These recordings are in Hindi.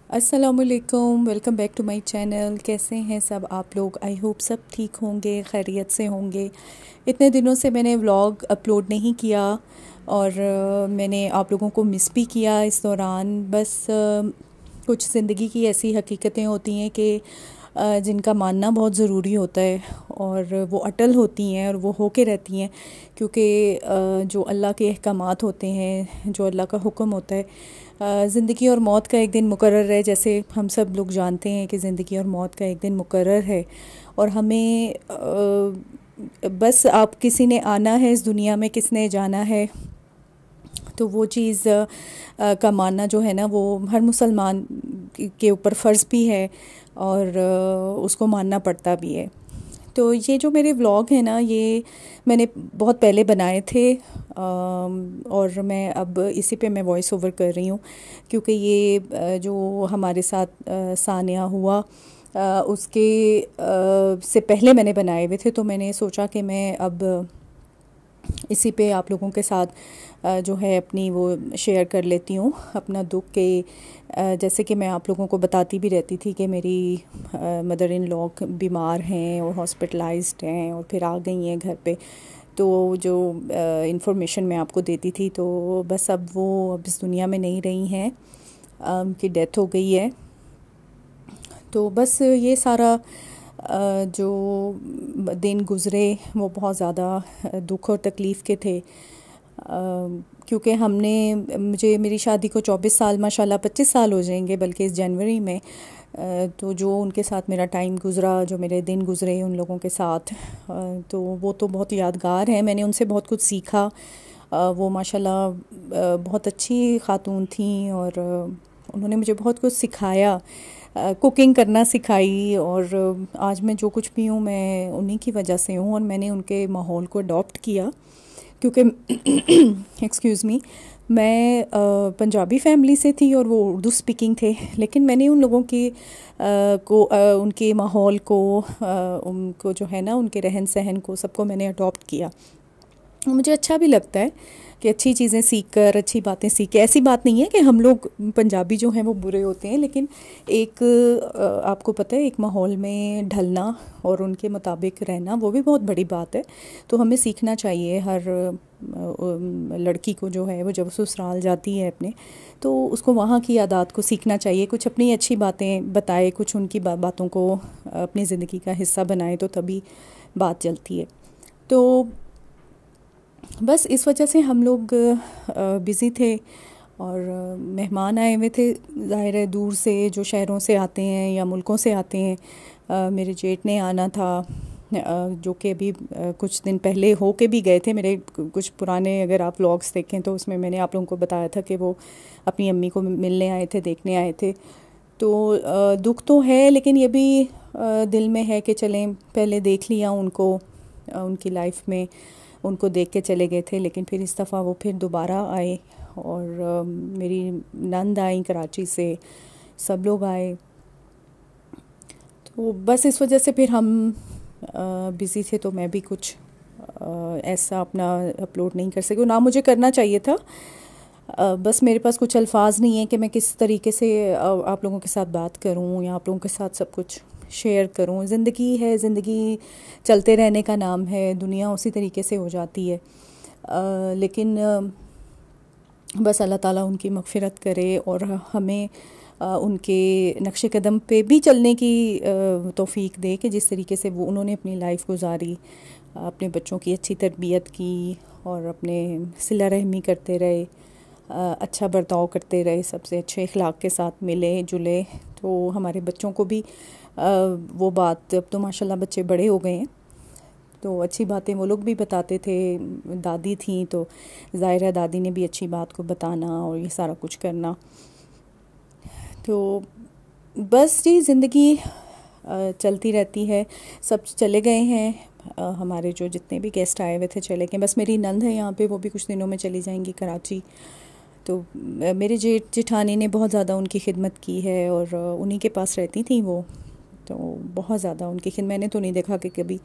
अस्सलामुअलैकुम, welcome back to my channel. कैसे हैं सब आप लोग? आई होप सब ठीक होंगे, खैरियत से होंगे। इतने दिनों से मैंने व्लॉग अपलोड नहीं किया और मैंने आप लोगों को मिस भी किया इस दौरान। बस कुछ ज़िंदगी की ऐसी हकीकतें होती हैं कि जिनका मानना बहुत ज़रूरी होता है और वो अटल होती हैं और वो होके रहती हैं, क्योंकि जो अल्लाह के अहकामात होते हैं, जो अल्लाह का हुक्म होता है, ज़िंदगी और मौत का एक दिन मुकर्रर है। जैसे हम सब लोग जानते हैं कि ज़िंदगी और मौत का एक दिन मुकर्रर है और हमें बस आप किसी ने आना है इस दुनिया में, किसने जाना है, तो वो चीज़ का मानना जो है ना, वो हर मुसलमान के ऊपर फ़र्ज़ भी है और उसको मानना पड़ता भी है। तो ये जो मेरे व्लॉग हैं ना, ये मैंने बहुत पहले बनाए थे और मैं अब इसी पे मैं वॉइस ओवर कर रही हूँ, क्योंकि ये जो हमारे साथ सानिया हुआ उसके से पहले मैंने बनाए हुए थे। तो मैंने सोचा कि मैं अब इसी पे आप लोगों के साथ जो है अपनी वो शेयर कर लेती हूँ अपना दुख के। जैसे कि मैं आप लोगों को बताती भी रहती थी कि मेरी मदर इन लॉ बीमार हैं और हॉस्पिटलाइज्ड हैं और फिर आ गई हैं घर पे। तो जो इन्फॉर्मेशन मैं आपको देती थी, तो बस अब वो अब इस दुनिया में नहीं रही हैं, उनकी डेथ हो गई है। तो बस ये सारा जो दिन गुज़रे वो बहुत ज़्यादा दुख और तकलीफ़ के थे, क्योंकि हमने मुझे मेरी शादी को 24 साल, माशाल्लाह 25 साल हो जाएंगे बल्कि इस जनवरी में। तो जो उनके साथ मेरा टाइम गुज़रा, जो मेरे दिन गुज़रे उन लोगों के साथ, तो वो तो बहुत यादगार है। मैंने उनसे बहुत कुछ सीखा। वो माशाल्लाह बहुत अच्छी ख़ातून थी और उन्होंने मुझे बहुत कुछ सिखाया, कुकिंग करना सिखाई। और आज मैं जो कुछ भी हूँ मैं उन्हीं की वजह से हूँ और मैंने उनके माहौल को अडॉप्ट किया, क्योंकि एक्सक्यूज़ मी, मैं पंजाबी फैमिली से थी और वो उर्दू स्पीकिंग थे, लेकिन मैंने उन लोगों की उनके माहौल को, उनको जो है ना, उनके रहन सहन को, सबको मैंने अडॉप्ट किया। मुझे अच्छा भी लगता है कि अच्छी चीज़ें सीख कर, अच्छी बातें सीख के। ऐसी बात नहीं है कि हम लोग पंजाबी जो हैं वो बुरे होते हैं, लेकिन एक आपको पता है, एक माहौल में ढलना और उनके मुताबिक रहना वो भी बहुत बड़ी बात है। तो हमें सीखना चाहिए। हर लड़की को जो है वो जब ससुराल जाती है अपने, तो उसको वहाँ की आदत को सीखना चाहिए, कुछ अपनी अच्छी बातें बताए, कुछ उनकी बातों को अपनी ज़िंदगी का हिस्सा बनाए, तो तभी बात चलती है। तो बस इस वजह से हम लोग बिज़ी थे और मेहमान आए हुए थे, ज़ाहिर है दूर से, जो शहरों से आते हैं या मुल्कों से आते हैं। मेरे जेठ ने आना था, जो कि अभी कुछ दिन पहले हो के भी गए थे। मेरे कुछ पुराने अगर आप व्लॉग्स देखें तो उसमें मैंने आप लोगों को बताया था कि वो अपनी अम्मी को मिलने आए थे, देखने आए थे। तो दुख तो है, लेकिन ये भी दिल में है कि चलें, पहले देख लिया उनको, उनकी लाइफ में उनको देख के चले गए थे, लेकिन फिर इस दफ़ा वो फिर दोबारा आए और मेरी नंद आई कराची से, सब लोग आए। तो बस इस वजह से फिर हम बिज़ी थे, तो मैं भी कुछ ऐसा अपना अपलोड नहीं कर सकी, ना मुझे करना चाहिए था। बस मेरे पास कुछ अल्फाज नहीं है कि मैं किस तरीके से आप लोगों के साथ बात करूं या आप लोगों के साथ सब कुछ शेयर करूं। ज़िंदगी है, ज़िंदगी चलते रहने का नाम है, दुनिया उसी तरीके से हो जाती है। लेकिन बस अल्लाह ताला उनकी मग़फ़िरत करे और हमें उनके नक्शे कदम पे भी चलने की तौफ़ीक दे कि जिस तरीके से वो उन्होंने अपनी लाइफ गुजारी, अपने बच्चों की अच्छी तरबियत की और अपने सिला रहमी करते रहे, अच्छा बर्ताव करते रहे, सबसे अच्छे अखलाक के साथ मिले जुले। तो हमारे बच्चों को भी वो बात, अब तो माशाल्लाह बच्चे बड़े हो गए हैं, तो अच्छी बातें वो लोग भी बताते थे। दादी थी तो ज़ाहिर है दादी ने भी अच्छी बात को बताना और ये सारा कुछ करना। तो बस जी, ज़िंदगी चलती रहती है। सब चले गए हैं, हमारे जो जितने भी गेस्ट आए हुए थे चले गए। बस मेरी नंद है यहाँ पे, वो भी कुछ दिनों में चली जाएंगी कराची। तो मेरे जेठ जेठानी ने बहुत ज़्यादा उनकी खिदमत की है और उन्हीं के पास रहती थी वो, तो बहुत ज़्यादा उनकी खिदमत। मैंने तो नहीं देखा कि कभी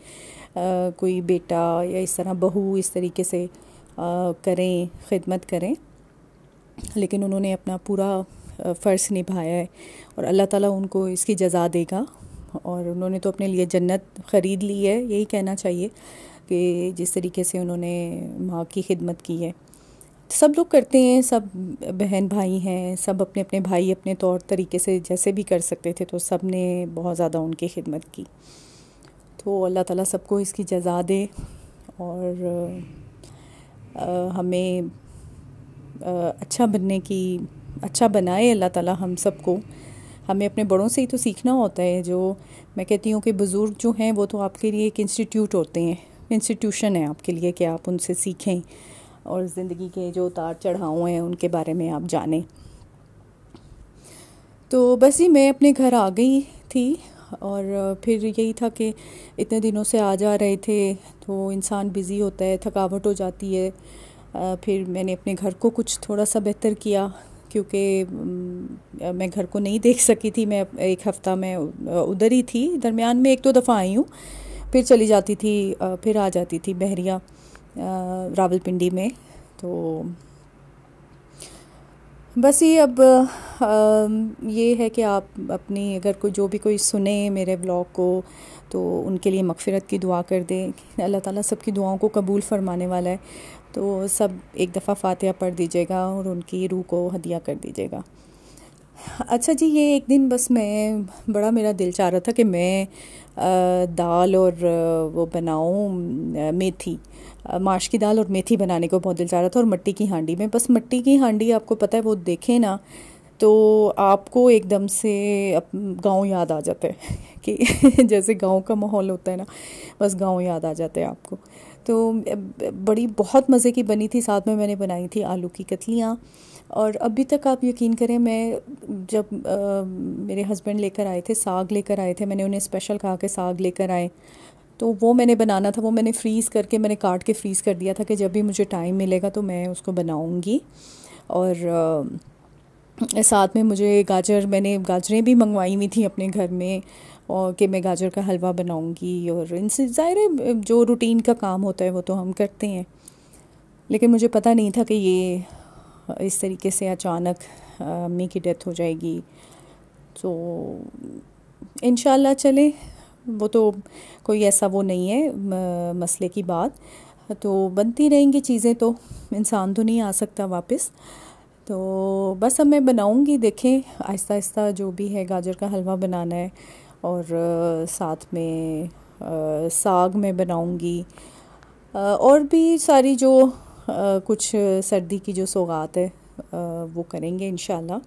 कोई बेटा या इस तरह बहू इस तरीके से करें, खिदमत करें, लेकिन उन्होंने अपना पूरा फ़र्ज़ निभाया है, और अल्लाह ताला उनको इसकी जज़ा देगा। और उन्होंने तो अपने लिए जन्नत ख़रीद ली है, यही कहना चाहिए कि जिस तरीके से उन्होंने माँ की खिदमत की है। सब लोग करते हैं, सब बहन भाई हैं, सब अपने अपने भाई अपने तौर तरीके से जैसे भी कर सकते थे, तो सब ने बहुत ज़्यादा उनकी खिदमत की। तो अल्लाह ताला सबको इसकी जज़ा दे, और हमें अच्छा बनने की, अच्छा बनाए अल्लाह ताला हम सबको। हमें अपने बड़ों से ही तो सीखना होता है। जो मैं कहती हूँ कि बुज़ुर्ग जो हैं वो तो आपके लिए एक इंस्टीट्यूट होते हैं, इंस्टीट्यूशन है आपके लिए, कि आप उनसे सीखें और ज़िंदगी के जो उतार चढ़ाव हैं उनके बारे में आप जानें। तो बस ही मैं अपने घर आ गई थी, और फिर यही था कि इतने दिनों से आ जा रहे थे तो इंसान बिज़ी होता है, थकावट हो जाती है। फिर मैंने अपने घर को कुछ थोड़ा सा बेहतर किया, क्योंकि मैं घर को नहीं देख सकी थी। मैं एक हफ़्ता मैं उधर ही थी, दरमियान में एक दो दफ़ा आई हूँ, फिर चली जाती थी, फिर आ जाती थी बहरिया रावलपिंडी में। तो बस ये अब ये है कि आप अपनी, अगर कोई जो भी कोई सुने मेरे ब्लॉग को, तो उनके लिए मग़फ़िरत की दुआ कर दें। अल्लाह ताला सबकी दुआओं को कबूल फ़रमाने वाला है। तो सब एक दफ़ा फ़ातिहा पढ़ दीजिएगा और उनकी रूह को हदिया कर दीजिएगा। अच्छा जी, ये एक दिन बस मैं, बड़ा मेरा दिल चाह रहा था कि मैं दाल और वो बनाऊँ, मेथी, माश की दाल और मेथी बनाने को बहुत दिल चाह रहा था, और मिट्टी की हांडी में। बस मिट्टी की हांडी आपको पता है, वो देखें ना तो आपको एकदम से गांव याद आ जाता है कि जैसे गांव का माहौल होता है ना, बस गांव याद आ जाता है आपको। तो बड़ी बहुत मज़े की बनी थी। साथ में मैंने बनाई थी आलू की कतलियाँ। और अभी तक आप यकीन करें, मैं जब मेरे हस्बैंड लेकर आए थे, साग लेकर आए थे, मैंने उन्हें स्पेशल कहा कि साग लेकर आए, तो वो मैंने बनाना था, वो मैंने फ्रीज़ करके, मैंने काट के फ्रीज़ कर दिया था कि जब भी मुझे टाइम मिलेगा तो मैं उसको बनाऊंगी। और साथ में मुझे गाजर, मैंने गाजरें भी मंगवाई हुई थी अपने घर में, और कि मैं गाजर का हलवा बनाऊंगी। और इनसे ज़ाहिर है जो रूटीन का काम होता है वो तो हम करते हैं, लेकिन मुझे पता नहीं था कि ये इस तरीके से अचानक अम्मी की डेथ हो जाएगी। तो इंशाल्लाह चले, वो तो कोई ऐसा वो नहीं है मसले की बात, तो बनती रहेंगी चीज़ें, तो इंसान तो नहीं आ सकता वापस। तो बस अब मैं बनाऊंगी, देखें आहिस्ता आहिस्ता जो भी है। गाजर का हलवा बनाना है, और साथ में साग में बनाऊंगी, और भी सारी जो कुछ सर्दी की जो सौगात है वो करेंगे इंशाल्लाह।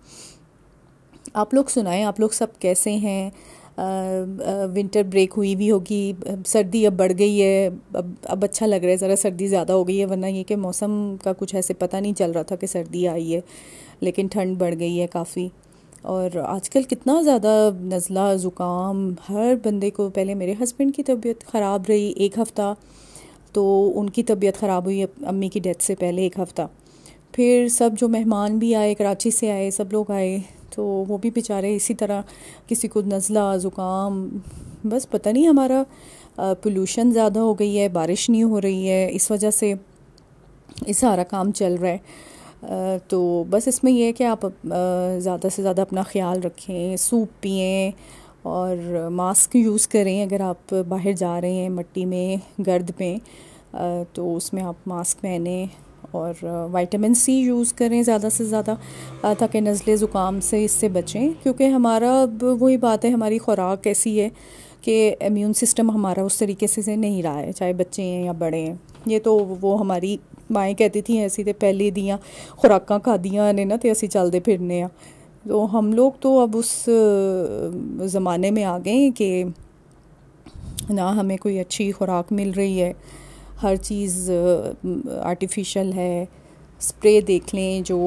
आप लोग सुनाएं, आप लोग सब कैसे हैं? विंटर ब्रेक हुई भी होगी, सर्दी अब बढ़ गई है, अब अच्छा लग रहा है, ज़रा सर्दी ज़्यादा हो गई है, वरना ये कि मौसम का कुछ ऐसे पता नहीं चल रहा था कि सर्दी आई है, लेकिन ठंड बढ़ गई है काफ़ी। और आजकल कितना ज़्यादा नज़ला ज़ुकाम हर बंदे को। पहले मेरे हस्बैंड की तबीयत ख़राब रही एक हफ़्ता, तो उनकी तबीयत ख़राब हुई अम्मी की डेथ से पहले एक हफ़्ता। फिर सब जो मेहमान भी आए, कराची से आए, सब लोग आए, तो वो भी बेचारे इसी तरह, किसी को नज़ला ज़ुकाम। बस पता नहीं, हमारा पोल्यूशन ज़्यादा हो गई है, बारिश नहीं हो रही है, इस वजह से ये सारा काम चल रहा है। तो बस इसमें यह है कि आप ज़्यादा से ज़्यादा अपना ख़्याल रखें, सूप पिएं और मास्क यूज़ करें। अगर आप बाहर जा रहे हैं मिट्टी में, गर्द में, तो उसमें आप मास्क पहने, और विटामिन सी यूज़ करें ज़्यादा से ज़्यादा, ताकि नज़ले ज़ुकाम से इससे बचें। क्योंकि हमारा अब वही बात है, हमारी खुराक ऐसी है कि इम्यून सिस्टम हमारा उस तरीके से नहीं रहा है, चाहे बच्चे हैं या बड़े हैं। ये तो वो हमारी माएँ कहती थी ऐसी तो पहले दियाँ खुराकां खादियां ने ना, तो असी चलते फिरने आ। तो हम लोग तो अब उस ज़माने में आ गए कि ना हमें कोई अच्छी खुराक मिल रही है, हर चीज़ आर्टिफिशियल है। स्प्रे देख लें जो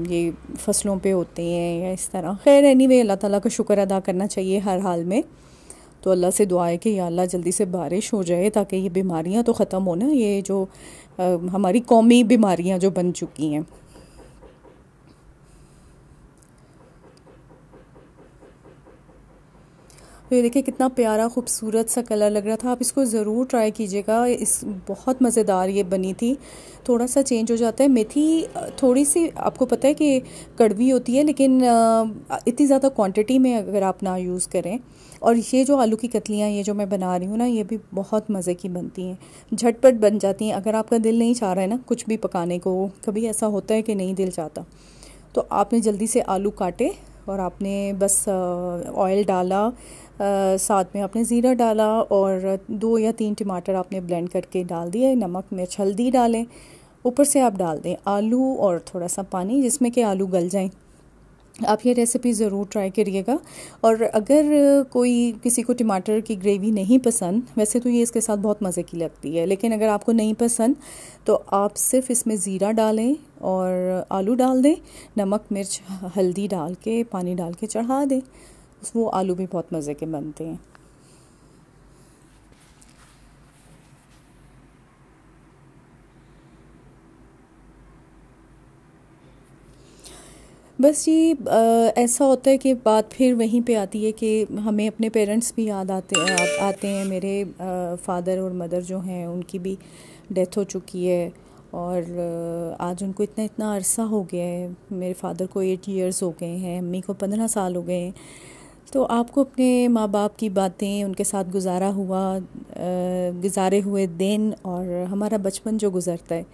ये फसलों पे होते हैं या इस तरह। खैर एनीवे, अल्लाह ताला का शुक्र अदा करना चाहिए हर हाल में। तो अल्लाह से दुआ है कि या अल्लाह जल्दी से बारिश हो जाए, ताकि ये बीमारियां तो ख़त्म हो ना, ये जो हमारी कौमी बीमारियां जो बन चुकी हैं। तो ये देखिए कितना प्यारा खूबसूरत सा कलर लग रहा था। आप इसको ज़रूर ट्राई कीजिएगा, इस बहुत मज़ेदार ये बनी थी। थोड़ा सा चेंज हो जाता है। मेथी थोड़ी सी आपको पता है कि कड़वी होती है, लेकिन इतनी ज़्यादा क्वांटिटी में अगर आप ना यूज़ करें। और ये जो आलू की कतलियाँ ये जो मैं बना रही हूँ ना, ये भी बहुत मज़े की बनती हैं, झटपट बन जाती हैं। अगर आपका दिल नहीं चाह रहा है ना कुछ भी पकाने को, कभी ऐसा होता है कि नहीं दिल चाहता, तो आपने जल्दी से आलू काटे और आपने बस ऑयल डाला, साथ में आपने ज़ीरा डाला और 2 या 3 टमाटर आपने ब्लेंड करके डाल दिए, नमक मिर्च हल्दी डालें, ऊपर से आप डाल दें आलू और थोड़ा सा पानी जिसमें कि आलू गल जाएं। आप ये रेसिपी ज़रूर ट्राई करिएगा। और अगर कोई किसी को टमाटर की ग्रेवी नहीं पसंद, वैसे तो ये इसके साथ बहुत मज़े की लगती है, लेकिन अगर आपको नहीं पसंद तो आप सिर्फ इसमें ज़ीरा डालें और आलू डाल दें, नमक मिर्च हल्दी डाल के पानी डाल के चढ़ा दें। वो आलू भी बहुत मज़े के बनते हैं। बस ये ऐसा होता है कि बात फिर वहीं पे आती है कि हमें अपने पेरेंट्स भी याद आते हैं। मेरे फादर और मदर जो हैं उनकी भी डेथ हो चुकी है, और आज उनको इतना इतना अरसा हो गया है। मेरे फादर को 8 इयर्स हो गए हैं, मम्मी को 15 साल हो गए हैं। तो आपको अपने माँ बाप की बातें, उनके साथ गुजारे हुए दिन और हमारा बचपन जो गुज़रता है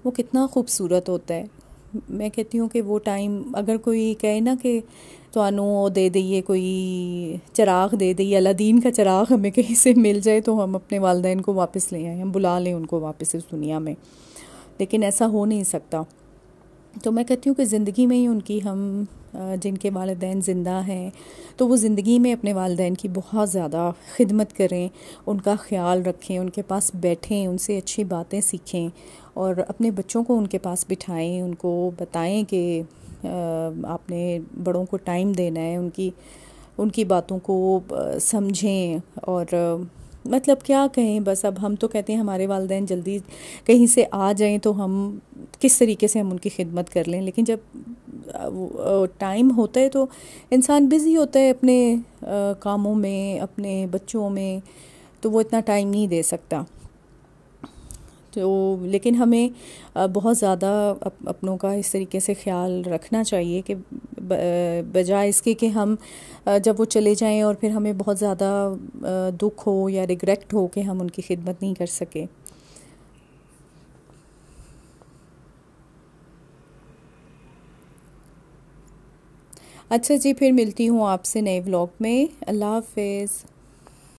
वो कितना खूबसूरत होता है। मैं कहती हूँ कि वो टाइम अगर कोई कहे ना कि तो वो दे दइए, कोई चिराग दे दइए, अलादीन का चिराग हमें कहीं से मिल जाए तो हम अपने वालिदैन को वापस ले आएँ, हम बुला लें उनको वापस इस दुनिया में, लेकिन ऐसा हो नहीं सकता। तो मैं कहती हूँ कि ज़िंदगी में ही उनकी हम जिनके वालिदैन ज़िंदा हैं तो वो ज़िंदगी में अपने वालिदैन की बहुत ज़्यादा खिदमत करें, उनका ख़्याल रखें, उनके पास बैठें, उनसे अच्छी बातें सीखें और अपने बच्चों को उनके पास बिठाएं, उनको बताएं कि आपने बड़ों को टाइम देना है, उनकी उनकी बातों को समझें। और मतलब क्या कहें, बस अब हम तो कहते हैं हमारे वालिदैन जल्दी कहीं से आ जाएं तो हम किस तरीके से हम उनकी खिदमत कर लें, लेकिन जब टाइम होता है तो इंसान बिज़ी होता है अपने कामों में, अपने बच्चों में, तो वो इतना टाइम नहीं दे सकता। तो लेकिन हमें बहुत ज़्यादा अपनों का इस तरीके से ख्याल रखना चाहिए कि बजाय इसके कि हम जब वो चले जाएं और फिर हमें बहुत ज़्यादा दुख हो या रिग्रेट हो कि हम उनकी खिदमत नहीं कर सके। अच्छा जी, फिर मिलती हूँ आपसे नए व्लॉग में। अल्लाह हाफ़िज़।